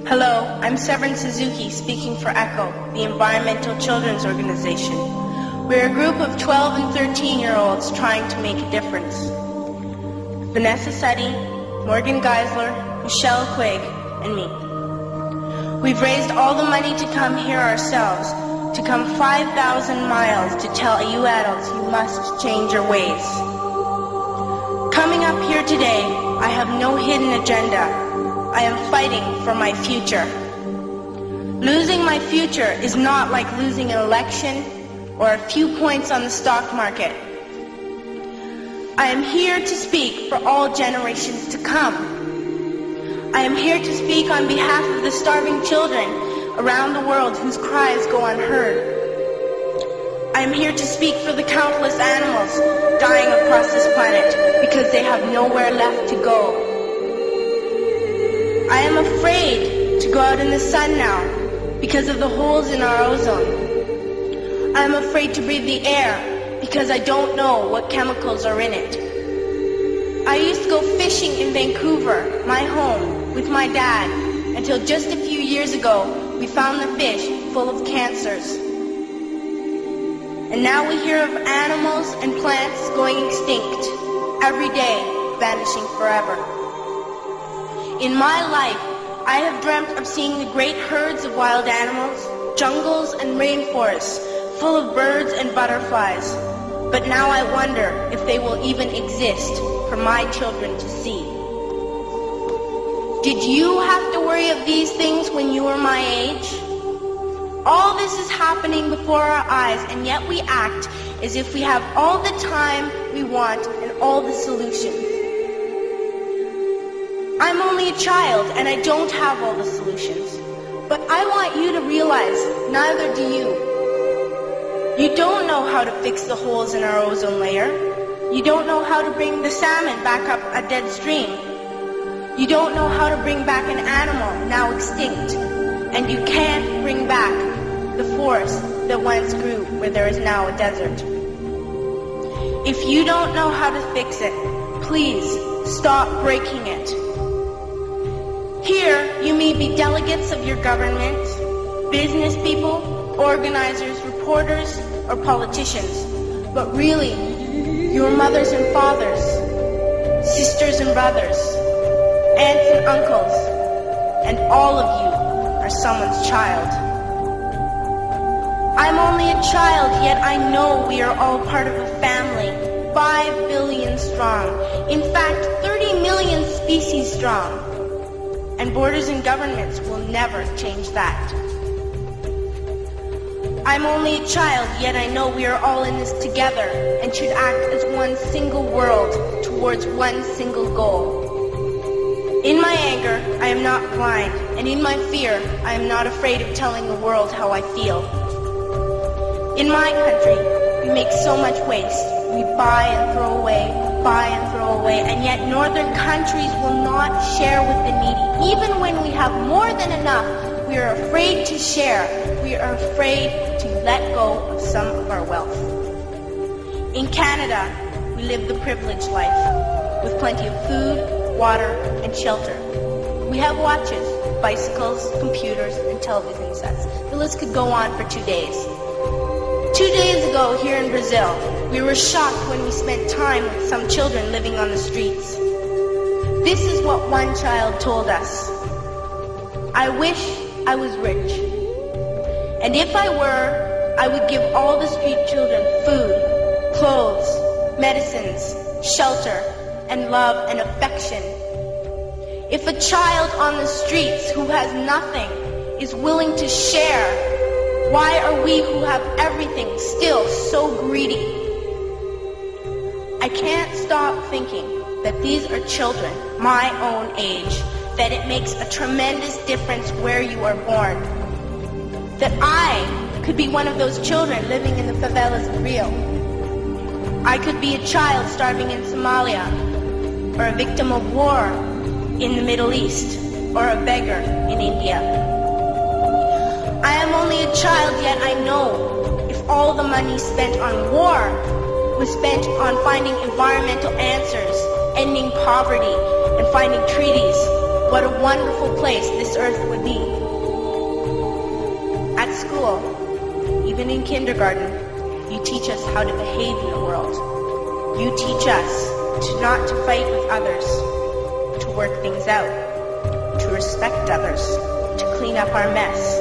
Hello, I'm Severin Suzuki speaking for ECHO, the Environmental Children's Organization. We're a group of 12 and 13-year-olds trying to make a difference. Vanessa Seti, Morgan Geisler, Michelle Quigg, and me. We've raised all the money to come here ourselves, to come 5,000 miles to tell you adults you must change your ways. Coming up here today, I have no hidden agenda. I am fighting for my future. Losing my future is not like losing an election or a few points on the stock market. I am here to speak for all generations to come. I am here to speak on behalf of the starving children around the world whose cries go unheard. I am here to speak for the countless animals dying across this planet because they have nowhere left to go. I am afraid to go out in the sun now because of the holes in our ozone. I am afraid to breathe the air because I don't know what chemicals are in it. I used to go fishing in Vancouver, my home, with my dad, until just a few years ago we found the fish full of cancers. And now we hear of animals and plants going extinct, every day vanishing forever. In my life, I have dreamt of seeing the great herds of wild animals, jungles and rainforests full of birds and butterflies. But now I wonder if they will even exist for my children to see. Did you have to worry of these things when you were my age? All this is happening before our eyes, and yet we act as if we have all the time we want and all the solutions. I'm only a child and I don't have all the solutions. But I want you to realize neither do you. You don't know how to fix the holes in our ozone layer. You don't know how to bring the salmon back up a dead stream. You don't know how to bring back an animal now extinct. And you can't bring back the forest that once grew where there is now a desert. If you don't know how to fix it, please stop breaking it. Here, you may be delegates of your government, business people, organizers, reporters, or politicians, but really, your mothers and fathers, sisters and brothers, aunts and uncles, and all of you are someone's child. I'm only a child, yet I know we are all part of a family, 5 billion strong, in fact, 30 million species strong. And borders and governments will never change that. I'm only a child, yet I know we are all in this together and should act as one single world towards one single goal. In my anger, I am not blind, and in my fear, I am not afraid of telling the world how I feel. In my country, we make so much waste. We buy and throw away, and yet northern countries will not share with the needy. Even when we have more than enough, we are afraid to share. We are afraid to let go of some of our wealth. In Canada, we live the privileged life, with plenty of food, water, and shelter. We have watches, bicycles, computers, and television sets. The list could go on for 2 days. 2 days ago, here in Brazil, we were shocked when we spent time with some children living on the streets. This is what one child told us. I wish I was rich. And if I were, I would give all the street children food, clothes, medicines, shelter, and love and affection. If a child on the streets who has nothing is willing to share, why are we who have everything still so greedy? I can't stop thinking that these are children my own age, that it makes a tremendous difference where you are born. That I could be one of those children living in the favelas of Rio. I could be a child starving in Somalia, or a victim of war in the Middle East, or a beggar in India. I am only a child, yet I know if all the money spent on war was spent on finding environmental answers, ending poverty, and finding treaties what a wonderful place this earth would be. At school, even in kindergarten, you teach us how to behave in the world. You teach us not to fight with others, to work things out, to respect others, to clean up our mess,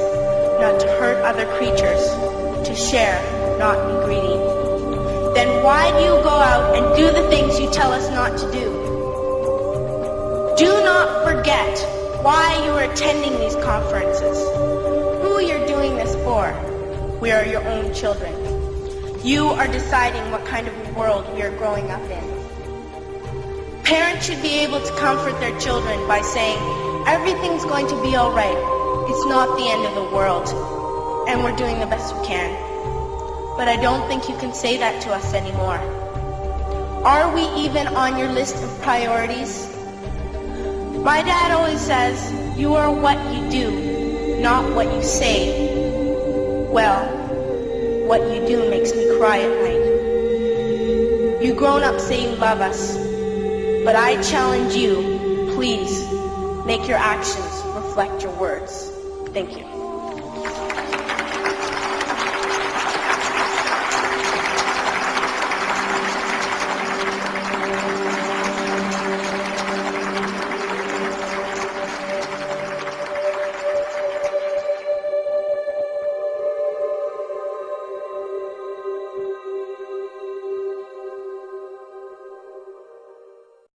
not to hurt other creatures, to share, not be greedy. Then why do you go out and do the things you tell us not to do? Do not forget why you are attending these conferences, who you're doing this for. We are your own children. You are deciding what kind of world we are growing up in. Parents should be able to comfort their children by saying, everything's going to be all right. It's not the end of the world, and we're doing the best we can. But I don't think you can say that to us anymore. Are we even on your list of priorities? My dad always says, you are what you do, not what you say. Well, what you do makes me cry at night. You grown-ups say you love us, but I challenge you, please, make your actions reflect your words. Thank you.